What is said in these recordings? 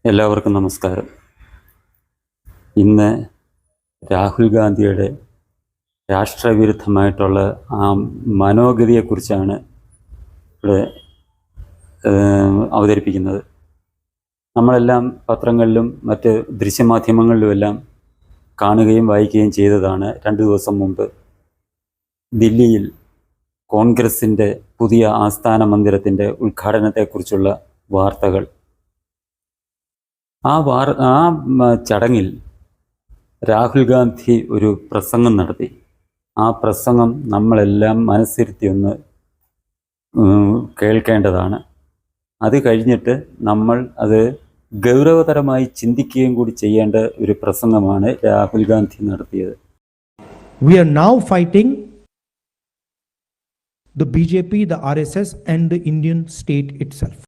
എല്ലാവർക്കും നമസ്കാരം. ഇന്ന് രാഹുൽ ഗാന്ധിയുടെ രാഷ്ട്രവിരുദ്ധമായിട്ടുള്ള ആ മനോഗതിയെക്കുറിച്ചാണ് ഇവിടെ അവതരിപ്പിക്കുന്നത്. നമ്മളെല്ലാം പത്രങ്ങളിലും മറ്റ് ദൃശ്യമാധ്യമങ്ങളിലുമെല്ലാം കാണുകയും വായിക്കുകയും ചെയ്തതാണ് 2 ദിവസം മുമ്പ് ദില്ലിയിൽ കോൺഗ്രസിൻ്റെ പുതിയ ആസ്ഥാന മന്ദിരത്തിൻ്റെ ഉദ്ഘാടനത്തെക്കുറിച്ചുള്ള വാർത്തകൾ. ആ ചടങ്ങിൽ രാഹുൽ ഗാന്ധി ഒരു പ്രസംഗം നടത്തി. ആ പ്രസംഗം നമ്മളെല്ലാം മനസ്സിരുത്തി ഒന്ന് കേൾക്കേണ്ടതാണ്. അത് കഴിഞ്ഞിട്ട് നമ്മൾ അത് ഗൗരവതരമായി ചിന്തിക്കുകയും കൂടി ചെയ്യേണ്ട ഒരു പ്രസംഗമാണ് രാഹുൽ ഗാന്ധി നടത്തിയത്. We are now fighting the BJP, the RSS and the Indian state itself.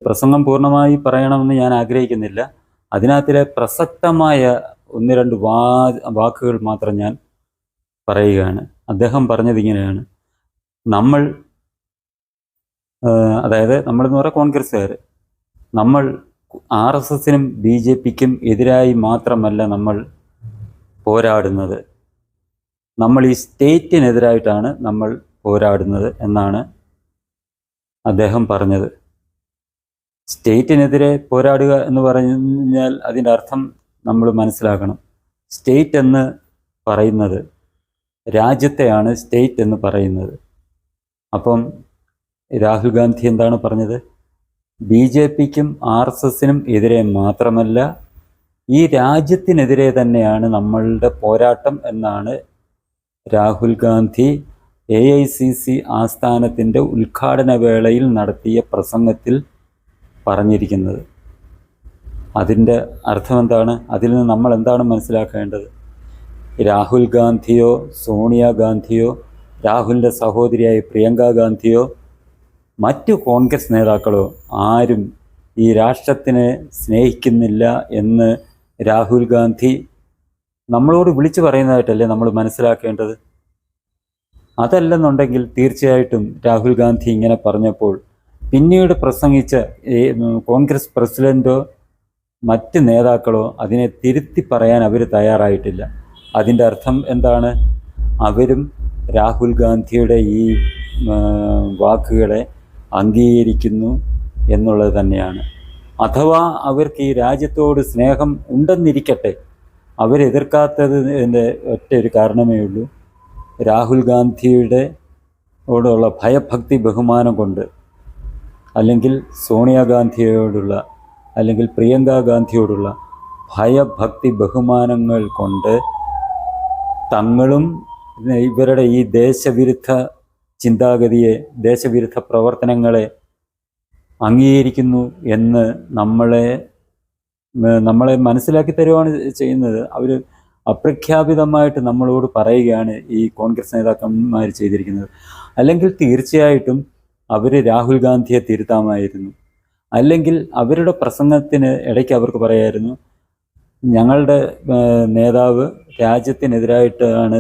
പ്രസംഗം പൂർണ്ണമായി പറയണമെന്ന് ഞാൻ ആഗ്രഹിക്കുന്നില്ല. അതിനകത്തിലെ പ്രസക്തമായ 1-2 വാക്കുകൾ മാത്രം ഞാൻ പറയുകയാണ്. അദ്ദേഹം പറഞ്ഞത് ഇങ്ങനെയാണ്: അതായത് നമ്മളെന്ന് പറയാം കോൺഗ്രസ്സുകാർ, നമ്മൾ RSSനും BJPക്കും എതിരായി മാത്രമല്ല നമ്മൾ പോരാടുന്നത്, നമ്മൾ ഈ സ്റ്റേറ്റിനെതിരായിട്ടാണ് നമ്മൾ പോരാടുന്നത് എന്നാണ് അദ്ദേഹം പറഞ്ഞത്. സ്റ്റേറ്റിനെതിരെ പോരാടുക എന്ന് പറഞ്ഞാൽ അതിൻ്റെ അർത്ഥം നമ്മൾ മനസ്സിലാക്കണം. സ്റ്റേറ്റ് എന്ന് പറയുന്നത് രാജ്യത്തെയാണ് സ്റ്റേറ്റ് എന്ന് പറയുന്നത്. അപ്പം രാഹുൽ ഗാന്ധി എന്താണ് പറഞ്ഞത്? BJPക്കും RSSനും എതിരെ മാത്രമല്ല, ഈ രാജ്യത്തിനെതിരെ തന്നെയാണ് നമ്മളുടെ പോരാട്ടം എന്നാണ് രാഹുൽ ഗാന്ധി AICC ആസ്ഥാനത്തിൻ്റെ ഉദ്ഘാടന വേളയിൽ നടത്തിയ പ്രസംഗത്തിൽ പറഞ്ഞിരിക്കുന്നത്. അതിൻ്റെ അർത്ഥം എന്താണ്? അതിൽ നിന്ന് നമ്മൾ എന്താണ് മനസ്സിലാക്കേണ്ടത്? രാഹുൽ ഗാന്ധിയോ സോണിയാഗാന്ധിയോ രാഹുലിൻ്റെ സഹോദരിയായ പ്രിയങ്ക ഗാന്ധിയോ മറ്റു കോൺഗ്രസ് നേതാക്കളോ ആരും ഈ രാഷ്ട്രത്തിനെ സ്നേഹിക്കുന്നില്ല എന്ന് രാഹുൽ ഗാന്ധി നമ്മളോട് വിളിച്ചു പറയുന്നതായിട്ടല്ലേ നമ്മൾ മനസ്സിലാക്കേണ്ടത്? അതല്ലെന്നുണ്ടെങ്കിൽ തീർച്ചയായിട്ടും രാഹുൽ ഗാന്ധി ഇങ്ങനെ പറഞ്ഞപ്പോൾ പിന്നീട് പ്രസംഗിച്ച കോൺഗ്രസ് പ്രസിഡൻറ്റോ മറ്റ് നേതാക്കളോ അതിനെ തിരുത്തി പറയാൻ അവർ തയ്യാറായിട്ടില്ല. അതിൻ്റെ അർത്ഥം എന്താണ്? അവരും രാഹുൽ ഗാന്ധിയുടെ ഈ വാക്കുകളെ അംഗീകരിക്കുന്നു എന്നുള്ളത് തന്നെയാണ്. അഥവാ അവർക്ക് ഈ രാജ്യത്തോട് സ്നേഹം ഉണ്ടെന്നിരിക്കട്ടെ, അവരെതിർക്കാത്തതിൻ്റെ ഒറ്റ ഒരു കാരണമേ ഉള്ളൂ: രാഹുൽ ഗാന്ധിയുടെ ഓടുള്ള ഭയഭക്തി ബഹുമാനം കൊണ്ട്, അല്ലെങ്കിൽ സോണിയാഗാന്ധിയോടുള്ള അല്ലെങ്കിൽ പ്രിയങ്ക ഗാന്ധിയോടുള്ള ഭയഭക്തി ബഹുമാനങ്ങൾ കൊണ്ട് തങ്ങളും ഇവരുടെ ഈ ദേശവിരുദ്ധ ചിന്താഗതിയെ, ദേശവിരുദ്ധ പ്രവർത്തനങ്ങളെ അംഗീകരിക്കുന്നു എന്ന് നമ്മളെ മനസ്സിലാക്കി തരുവാണ് ചെയ്യുന്നത്. അവർ അപ്രഖ്യാപിതമായിട്ട് നമ്മളോട് പറയുകയാണ് ഈ കോൺഗ്രസ് നേതാക്കന്മാർ ചെയ്തിരിക്കുന്നത്. അല്ലെങ്കിൽ തീർച്ചയായിട്ടും അവർ രാഹുൽ ഗാന്ധിയെ തിരുത്താമായിരുന്നു. അല്ലെങ്കിൽ അവരുടെ പ്രസംഗത്തിന് ഇടയ്ക്ക് അവർക്ക് പറയായിരുന്നു, ഞങ്ങളുടെ നേതാവ് രാജ്യത്തിനെതിരായിട്ടാണ്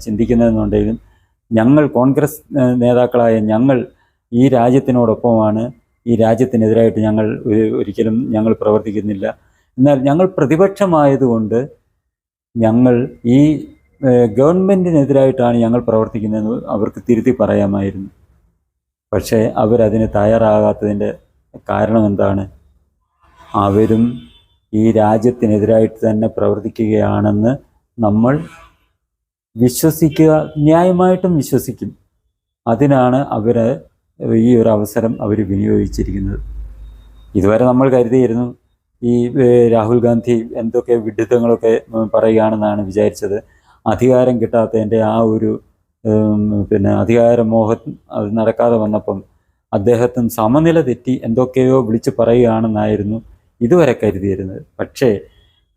ചിന്തിക്കുന്നതെന്നുണ്ടെങ്കിലും ഞങ്ങൾ കോൺഗ്രസ് നേതാക്കളായ ഞങ്ങൾ ഈ രാജ്യത്തിനോടൊപ്പമാണ്, ഈ രാജ്യത്തിനെതിരായിട്ട് ഒരിക്കലും ഞങ്ങൾ പ്രവർത്തിക്കുന്നില്ല. എന്നാൽ ഞങ്ങൾ പ്രതിപക്ഷമായതുകൊണ്ട് ഞങ്ങൾ ഈ ഗവൺമെൻറ്റിനെതിരായിട്ടാണ് ഞങ്ങൾ പ്രവർത്തിക്കുന്നതെന്ന് അവർക്ക് തിരുത്തി പറയാമായിരുന്നു. പക്ഷേ അവരതിന് തയ്യാറാകാത്തതിൻ്റെ കാരണം എന്താണ്? അവരും ഈ രാജ്യത്തിനെതിരായിട്ട് തന്നെ പ്രവർത്തിക്കുകയാണെന്ന് നമ്മൾ വിശ്വസിക്കുക, ന്യായമായിട്ടും വിശ്വസിക്കും. അതിനാണ് ഈ ഒരു അവസരം അവർ വിനിയോഗിച്ചിരിക്കുന്നത്. ഇതുവരെ നമ്മൾ കരുതിയിരുന്നു ഈ രാഹുൽ ഗാന്ധി എന്തൊക്കെ വിഡ്ഢിത്തങ്ങളൊക്കെ പറയുകയാണെന്നാണ് വിചാരിച്ചത്. അധികാരം കിട്ടാത്തതിൻ്റെ ആ ഒരു അധികാരമോഹം അത് നടക്കാതെ വന്നപ്പം അദ്ദേഹത്തിന് സമനില തെറ്റി എന്തൊക്കെയോ വിളിച്ച് പറയുകയാണെന്നായിരുന്നു ഇതുവരെ കരുതിയിരുന്നത്. പക്ഷേ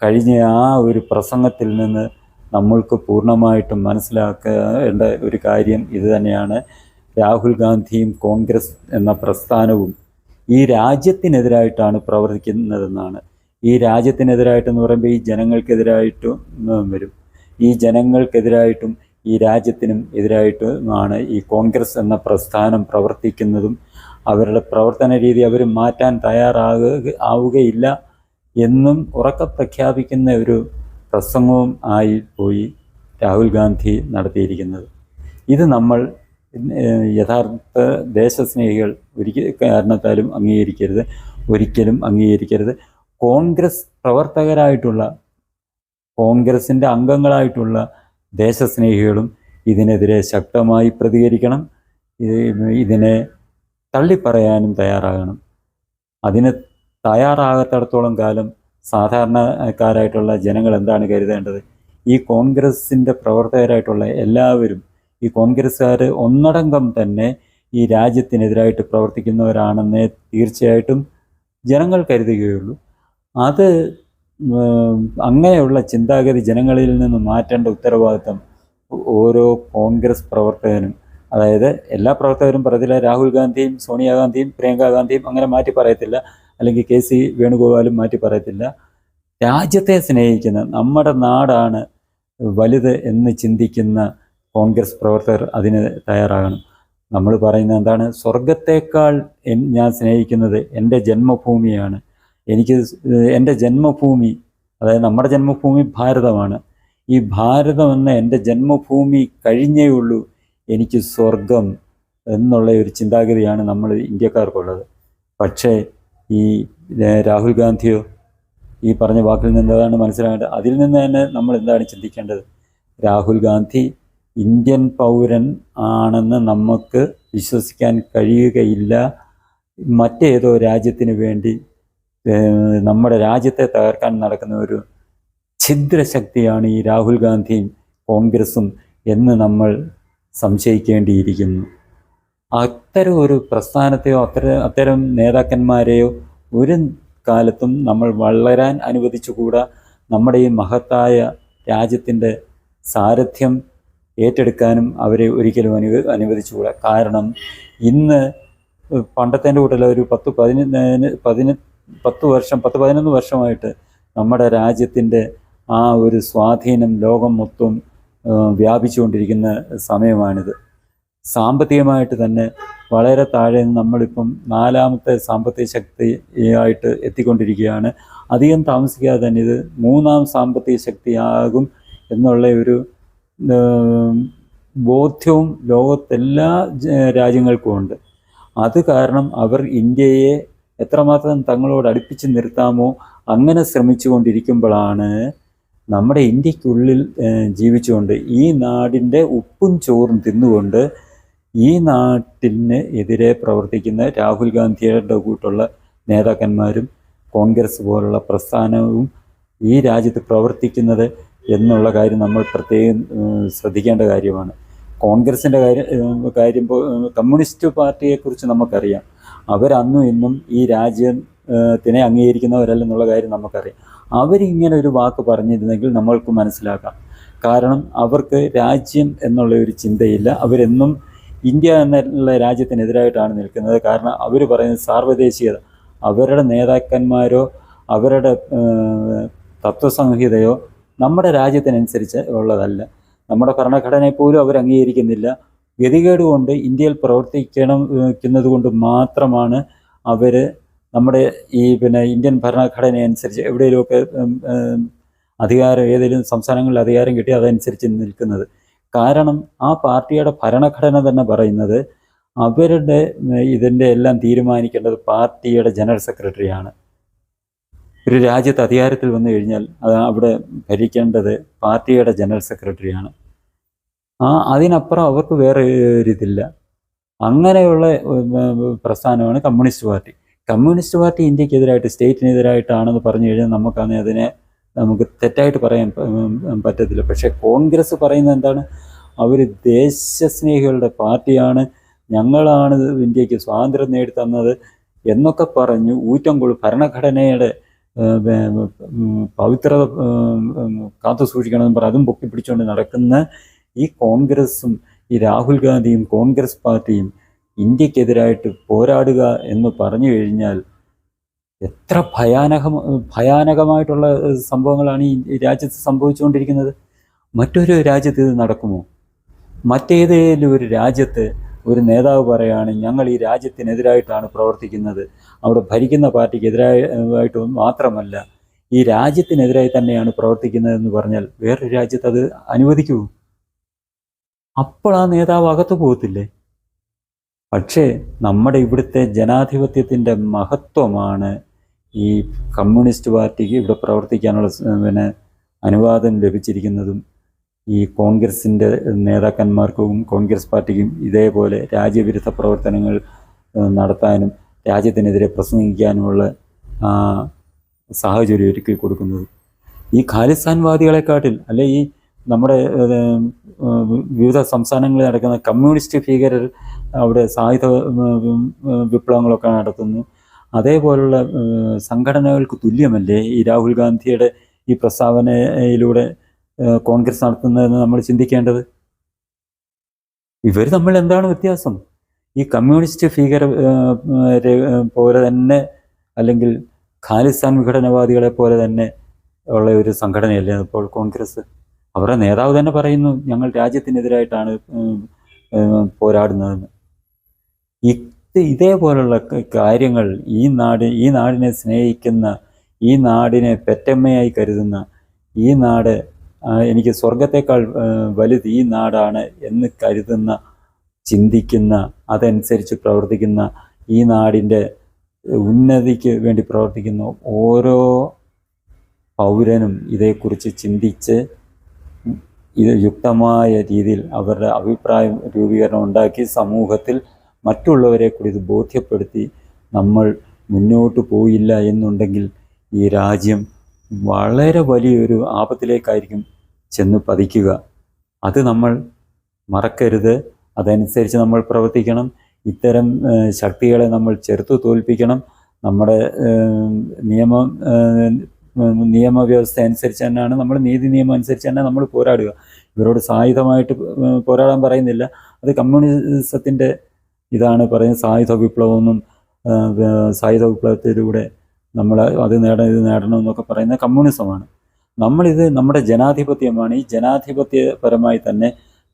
കഴിഞ്ഞ ആ ഒരു പ്രസംഗത്തിൽ നിന്ന് നമ്മൾക്ക് പൂർണ്ണമായിട്ടും മനസ്സിലാക്കേണ്ട ഒരു കാര്യം ഇത് തന്നെയാണ്: രാഹുൽ ഗാന്ധിയും കോൺഗ്രസ് എന്ന പ്രസ്ഥാനവും ഈ രാജ്യത്തിനെതിരായിട്ടാണ് പ്രവർത്തിക്കുന്നതെന്നാണ്. ഈ രാജ്യത്തിനെതിരായിട്ടെന്ന് പറയുമ്പോൾ ഈ ജനങ്ങൾക്കെതിരായിട്ടും വരും. ഈ ജനങ്ങൾക്കെതിരായിട്ടും ഈ രാജ്യത്തിനും എതിരായിട്ടുമാണ് ഈ കോൺഗ്രസ് എന്ന പ്രസ്ഥാനം പ്രവർത്തിക്കുന്നതും അവരുടെ പ്രവർത്തന രീതി അവർ മാറ്റാൻ ആവുകയില്ല എന്നും ഉറക്കെ പ്രഖ്യാപിക്കുന്ന ഒരു പ്രസംഗവും ആയി പോയി രാഹുൽ ഗാന്ധി നടത്തിയിരിക്കുന്നത്. ഇത് നമ്മൾ യഥാർത്ഥ ദേശസ്നേഹികൾ കാരണത്താലും ഒരിക്കലും അംഗീകരിക്കരുത്. കോൺഗ്രസ് പ്രവർത്തകരായിട്ടുള്ള, കോൺഗ്രസിൻ്റെ അംഗങ്ങളായിട്ടുള്ള ദേശസ്നേഹികളും ഇതിനെതിരെ ശക്തമായി പ്രതികരിക്കണം. ഇതിനെ തള്ളിപ്പറയാനും തയ്യാറാകണം. അതിന് തയ്യാറാകാത്തിടത്തോളം കാലം സാധാരണക്കാരായിട്ടുള്ള ജനങ്ങൾ എന്താണ് കരുതേണ്ടത്? ഈ കോൺഗ്രസിൻ്റെ പ്രവർത്തകരായിട്ടുള്ള എല്ലാവരും, ഈ കോൺഗ്രസ്സുകാർ ഒന്നടങ്കം തന്നെ ഈ രാജ്യത്തിനെതിരായിട്ട് പ്രവർത്തിക്കുന്നവരാണെന്നേ തീർച്ചയായിട്ടും ജനങ്ങൾ കരുതുകയുള്ളൂ. അത് അങ്ങനെയുള്ള ചിന്താഗതി ജനങ്ങളിൽ നിന്ന് മാറ്റേണ്ട ഉത്തരവാദിത്തം ഓരോ കോൺഗ്രസ് പ്രവർത്തകനും, അതായത് എല്ലാ പ്രവർത്തകരും പറയത്തില്ല, രാഹുൽ ഗാന്ധിയും സോണിയാഗാന്ധിയും പ്രിയങ്ക ഗാന്ധിയും അങ്ങനെ മാറ്റി പറയത്തില്ല, അല്ലെങ്കിൽ KC വേണുഗോപാലും മാറ്റി പറയത്തില്ല. രാജ്യത്തെ സ്നേഹിക്കുന്ന, നമ്മുടെ നാടാണ് വലുത് എന്ന് ചിന്തിക്കുന്ന കോൺഗ്രസ് പ്രവർത്തകർ അതിന് തയ്യാറാകണം. നമ്മൾ പറയുന്നത് എന്താണ്? സ്വർഗത്തേക്കാൾ ഞാൻ സ്നേഹിക്കുന്നത് എൻ്റെ ജന്മഭൂമിയാണ്. എൻ്റെ ജന്മഭൂമി, അതായത് നമ്മുടെ ജന്മഭൂമി ഭാരതമാണ്. ഈ ഭാരതം എന്ന എൻ്റെ ജന്മഭൂമി കഴിഞ്ഞേ ഉള്ളൂ എനിക്ക് സ്വർഗം എന്നുള്ള ഒരു ചിന്താഗതിയാണ് നമ്മൾ ഇന്ത്യക്കാർക്കുള്ളത്. പക്ഷേ ഈ രാഹുൽ ഗാന്ധിയോ ഈ പറഞ്ഞ വാക്കിൽ നിന്നതാണ് മനസ്സിലാക്കേണ്ടത്. അതിൽ നിന്ന് തന്നെ നമ്മൾ എന്താണ് ചിന്തിക്കേണ്ടത്? രാഹുൽ ഗാന്ധി ഇന്ത്യൻ പൗരൻ ആണെന്ന് നമുക്ക് വിശ്വസിക്കാൻ കഴിയുകയില്ല. മറ്റേതോ രാജ്യത്തിന് വേണ്ടി നമ്മുടെ രാജ്യത്തെ തകർക്കാൻ നടക്കുന്ന ഒരു ഛിദ്രശക്തിയാണ് ഈ രാഹുൽ ഗാന്ധിയും കോൺഗ്രസും എന്ന് നമ്മൾ സംശയിക്കേണ്ടിയിരിക്കുന്നു. അത്തരം ഒരു പ്രസ്ഥാനത്തെയോ അത്തരം നേതാക്കന്മാരെയോ ഒരു കാലത്തും നമ്മൾ വളരാൻ അനുവദിച്ചുകൂടാ. നമ്മുടെ ഈ മഹത്തായ രാജ്യത്തിൻ്റെ സാരഥ്യം ഏറ്റെടുക്കാനും അവരെ ഒരിക്കലും അനുവദിച്ചുകൂടാ. കാരണം ഇന്ന് പണ്ടത്തേൻ്റെ കൂട്ടല്ല, ഒരു 10-11 വർഷമായിട്ട് നമ്മുടെ രാജ്യത്തിൻ്റെ ആ ഒരു സ്വാധീനം ലോകം മൊത്തം വ്യാപിച്ചുകൊണ്ടിരിക്കുന്ന സമയമാണിത്. സാമ്പത്തികമായിട്ട് തന്നെ വളരെ താഴെ നമ്മളിപ്പം 4ാമത്തെ സാമ്പത്തിക ശക്തിയായിട്ട് എത്തിക്കൊണ്ടിരിക്കുകയാണ്. അധികം താമസിക്കാതെ തന്നെ ഇത് 3ാം സാമ്പത്തിക ശക്തിയാകും എന്നുള്ള ഒരു ബോധ്യവും ലോകത്തെല്ലാ രാജ്യങ്ങൾക്കും ഉണ്ട്. അത് കാരണം അവർ ഇന്ത്യയെ എത്രമാത്രം തങ്ങളോട് അടുപ്പിച്ച് നിർത്താമോ അങ്ങനെ ശ്രമിച്ചുകൊണ്ടിരിക്കുമ്പോഴാണ് നമ്മുടെ ഇന്ത്യക്കുള്ളിൽ ജീവിച്ചുകൊണ്ട് ഈ നാടിൻ്റെ ഉപ്പും ചോറും തിന്നുകൊണ്ട് ഈ നാട്ടിന് എതിരെ പ്രവർത്തിക്കുന്ന രാഹുൽ ഗാന്ധിയുടെ കൂട്ടുള്ള നേതാക്കന്മാരും കോൺഗ്രസ് പോലുള്ള പ്രസ്ഥാനവും ഈ രാജ്യത്ത് പ്രവർത്തിക്കുന്നത് എന്നുള്ള കാര്യം നമ്മൾ പ്രത്യേകം ശ്രദ്ധിക്കേണ്ട കാര്യമാണ്. കോൺഗ്രസിൻ്റെ കാര്യം കമ്മ്യൂണിസ്റ്റ് പാർട്ടിയെക്കുറിച്ച് നമുക്കറിയാം. അവരന്നും ഇന്നും ഈ രാജ്യത്തിനെ അംഗീകരിക്കുന്നവരല്ലെന്നുള്ള കാര്യം നമുക്കറിയാം. അവരിങ്ങനെ ഒരു വാക്ക് പറഞ്ഞിരുന്നെങ്കിൽ നമ്മൾക്ക് മനസ്സിലാക്കാം. കാരണം അവർക്ക് രാജ്യം എന്നുള്ള ഒരു ചിന്തയില്ല. അവരെന്നും ഇന്ത്യ എന്നുള്ള രാജ്യത്തിനെതിരായിട്ടാണ് നിൽക്കുന്നത്. കാരണം അവർ പറയുന്നത് സാർവദേശീയത. അവരുടെ നേതാക്കന്മാരോ അവരുടെ തത്വസംഹിതയോ നമ്മുടെ രാജ്യത്തിനനുസരിച്ച് ഉള്ളതല്ല. നമ്മുടെ ഭരണഘടനയെ പോലും അവർ അംഗീകരിക്കുന്നില്ല. ഗതികേട് കൊണ്ട് ഇന്ത്യയിൽ പ്രവർത്തിക്കുന്നത് കൊണ്ട് മാത്രമാണ് അവർ നമ്മുടെ ഈ ഇന്ത്യൻ ഭരണഘടന അനുസരിച്ച് എവിടെയെങ്കിലുമൊക്കെ അധികാരം, ഏതെങ്കിലും സംസ്ഥാനങ്ങളിൽ അധികാരം കിട്ടി അതനുസരിച്ച് നിൽക്കുന്നത്. കാരണം ആ പാർട്ടിയുടെ ഭരണഘടന തന്നെ പറയുന്നത് അവരുടെ ഇതിൻ്റെ എല്ലാം തീരുമാനിക്കേണ്ടത് പാർട്ടിയുടെ ജനറൽ സെക്രട്ടറിയാണ്. ഒരു രാജ്യത്ത് അധികാരത്തിൽ വന്നു കഴിഞ്ഞാൽ അത് അവിടെ ഭരിക്കേണ്ടത് പാർട്ടിയുടെ ജനറൽ സെക്രട്ടറിയാണ്. അതിനപ്പുറം അവർക്ക് വേറെ ഒരിതില്ല. അങ്ങനെയുള്ള പ്രസ്ഥാനമാണ് കമ്മ്യൂണിസ്റ്റ് പാർട്ടി. കമ്മ്യൂണിസ്റ്റ് പാർട്ടി ഇന്ത്യക്കെതിരായിട്ട്, സ്റ്റേറ്റിനെതിരായിട്ടാണെന്ന് പറഞ്ഞു കഴിഞ്ഞാൽ നമുക്ക് തെറ്റായിട്ട് പറയാൻ പറ്റത്തില്ല. പക്ഷേ കോൺഗ്രസ് പറയുന്നത് എന്താണ്? അവർ ദേശസ്നേഹികളുടെ പാർട്ടിയാണ്, ഞങ്ങളാണ് ഇന്ത്യക്ക് സ്വാതന്ത്ര്യം നേടിത്തന്നത് എന്നൊക്കെ പറഞ്ഞു ഭരണഘടനയുടെ പവിത്രത കാത്തു സൂക്ഷിക്കണമെന്ന് പറഞ്ഞ് അതും പൊക്കിപ്പിടിച്ചുകൊണ്ട് നടക്കുന്ന ഈ കോൺഗ്രസും ഈ രാഹുൽ ഗാന്ധിയും കോൺഗ്രസ് പാർട്ടിയും ഇന്ത്യക്കെതിരായിട്ട് പോരാടുക എന്ന് പറഞ്ഞു കഴിഞ്ഞാൽ എത്ര ഭയാനകമായിട്ടുള്ള സംഭവങ്ങളാണ് ഈ രാജ്യത്ത് സംഭവിച്ചുകൊണ്ടിരിക്കുന്നത്. മറ്റൊരു രാജ്യത്ത് ഇത് നടക്കുമോ? മറ്റേതെങ്കിലും ഒരു രാജ്യത്ത് ഒരു നേതാവ് പറയുകയാണ് ഞങ്ങൾ ഈ രാജ്യത്തിനെതിരായിട്ടാണ് പ്രവർത്തിക്കുന്നത്, അവിടെ ഭരിക്കുന്ന പാർട്ടിക്ക് എതിരായിട്ട് മാത്രമല്ല ഈ രാജ്യത്തിനെതിരായി തന്നെയാണ് പ്രവർത്തിക്കുന്നതെന്ന് പറഞ്ഞാൽ വേറൊരു രാജ്യത്ത് അത് അനുവദിക്കൂ? അപ്പോൾ ആ നേതാവ് അകത്ത് പോകത്തില്ലേ? പക്ഷേ നമ്മുടെ ഇവിടുത്തെ ജനാധിപത്യത്തിൻ്റെ മഹത്വമാണ് ഈ കമ്മ്യൂണിസ്റ്റ് പാർട്ടിക്ക് ഇവിടെ പ്രവർത്തിക്കാനുള്ള അനുവാദം ലഭിച്ചിരിക്കുന്നതും ഈ കോൺഗ്രസിൻ്റെ നേതാക്കന്മാർക്കും കോൺഗ്രസ് പാർട്ടിക്കും ഇതേപോലെ രാജ്യവിരുദ്ധ പ്രവർത്തനങ്ങൾ നടത്താനും രാജ്യത്തിനെതിരെ പ്രസംഗിക്കാനുമുള്ള സാഹചര്യം ഒരുക്കി കൊടുക്കുന്നത്. ഈ ഖാലിസ്ഥാൻവാദികളെക്കാട്ടിൽ അല്ലെ ഈ നമ്മുടെ വിവിധ സംസ്ഥാനങ്ങളിൽ നടക്കുന്ന കമ്മ്യൂണിസ്റ്റ് ഭീകരർ അവിടെ സായുധ വിപ്ലവങ്ങളൊക്കെ നടത്തുന്നു. അതേപോലുള്ള സംഘടനകൾക്ക് തുല്യമല്ലേ ഈ രാഹുൽ ഗാന്ധിയുടെ ഈ പ്രസ്താവനയിലൂടെ കോൺഗ്രസ് നടത്തുന്നതെന്ന് നമ്മൾ ചിന്തിക്കേണ്ടത്? ഇവർ തമ്മിൽ എന്താണ് വ്യത്യാസം? ഈ കമ്മ്യൂണിസ്റ്റ് ഭീകര പോലെ തന്നെ അല്ലെങ്കിൽ ഖാലിസ്ഥാൻ വിഘടനവാദികളെ പോലെ തന്നെ ഉള്ള ഒരു സംഘടനയല്ലേ ഇപ്പോൾ കോൺഗ്രസ്? അവരുടെ നേതാവ് തന്നെ പറയുന്നു ഞങ്ങൾ രാജ്യത്തിനെതിരായിട്ടാണ് പോരാടുന്നതെന്ന്. ഇതേപോലുള്ള കാര്യങ്ങൾ ഈ നാടിനെ സ്നേഹിക്കുന്ന, ഈ നാടിനെ പെറ്റമ്മയായി കരുതുന്ന, ഈ നാട് എനിക്ക് സ്വർഗത്തേക്കാൾ വലുത് ഈ നാടാണ് എന്ന് കരുതുന്ന, ചിന്തിക്കുന്ന, അതനുസരിച്ച് പ്രവർത്തിക്കുന്ന, ഈ നാടിൻ്റെ ഉന്നതിക്ക് വേണ്ടി പ്രവർത്തിക്കുന്ന ഓരോ പൗരനും ഇതേക്കുറിച്ച് ചിന്തിച്ച് ഇത് യുക്തമായ രീതിയിൽ അവരുടെ അഭിപ്രായം രൂപീകരണം ഉണ്ടാക്കി സമൂഹത്തിൽ മറ്റുള്ളവരെ കൂടി ഇത് ബോധ്യപ്പെടുത്തി നമ്മൾ മുന്നോട്ട് പോയില്ല എന്നുണ്ടെങ്കിൽ ഈ രാജ്യം വളരെ വലിയൊരു ആപത്തിലേക്കായിരിക്കും ചെന്ന് പതിക്കുക. അത് നമ്മൾ മറക്കരുത്. അതനുസരിച്ച് നമ്മൾ പ്രവർത്തിക്കണം. ഇത്തരം ശക്തികളെ നമ്മൾ ചെറുത്തു തോൽപ്പിക്കണം. നമ്മുടെ നിയമവ്യവസ്ഥ അനുസരിച്ച് തന്നെയാണ്, നമ്മൾ നീതി നിയമം അനുസരിച്ച് തന്നെ നമ്മൾ പോരാടുക. ഇവരോട് സായുധമായിട്ട് പോരാടാൻ പറയുന്നില്ല. അത് കമ്മ്യൂണിസത്തിൻ്റെ ഇതാണ് പറയുന്നത്. സായുധ വിപ്ലവമൊന്നും സായുധ വിപ്ലവത്തിലൂടെ നമ്മൾ ഇത് നേടണമെന്നൊക്കെ പറയുന്നത് കമ്മ്യൂണിസമാണ്. നമ്മളിത് നമ്മുടെ ജനാധിപത്യമാണ്. ഈ ജനാധിപത്യപരമായി തന്നെ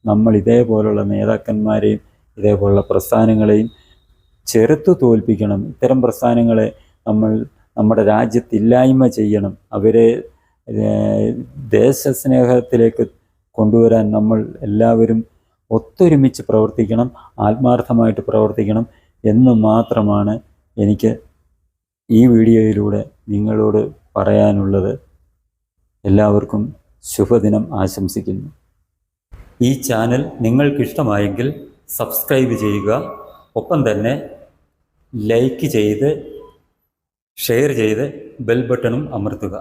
നമ്മൾ ഇതേപോലുള്ള നേതാക്കന്മാരെയും ഇതേപോലുള്ള പ്രസ്ഥാനങ്ങളെയും ചെറുത്തു തോൽപ്പിക്കണം. ഇത്തരം പ്രസ്ഥാനങ്ങളെ നമ്മുടെ രാജ്യത്തില്ലായ്മ ചെയ്യണം. അവരെ ദേശസ്നേഹത്തിലേക്ക് കൊണ്ടുവരാൻ നമ്മൾ എല്ലാവരും ഒത്തൊരുമിച്ച് പ്രവർത്തിക്കണം, ആത്മാർത്ഥമായിട്ട് പ്രവർത്തിക്കണം എന്ന് മാത്രമാണ് എനിക്ക് ഈ വീഡിയോയിലൂടെ നിങ്ങളോട് പറയാനുള്ളത്. എല്ലാവർക്കും ശുഭദിനം ആശംസിക്കുന്നു. ഈ ചാനൽ നിങ്ങൾക്കിഷ്ടമായെങ്കിൽ സബ്സ്ക്രൈബ് ചെയ്യുക. ഒപ്പം തന്നെ ലൈക്ക് ചെയ്ത് ഷെയർ ചെയ്ത് ബെൽ ബട്ടണും അമർത്തുക.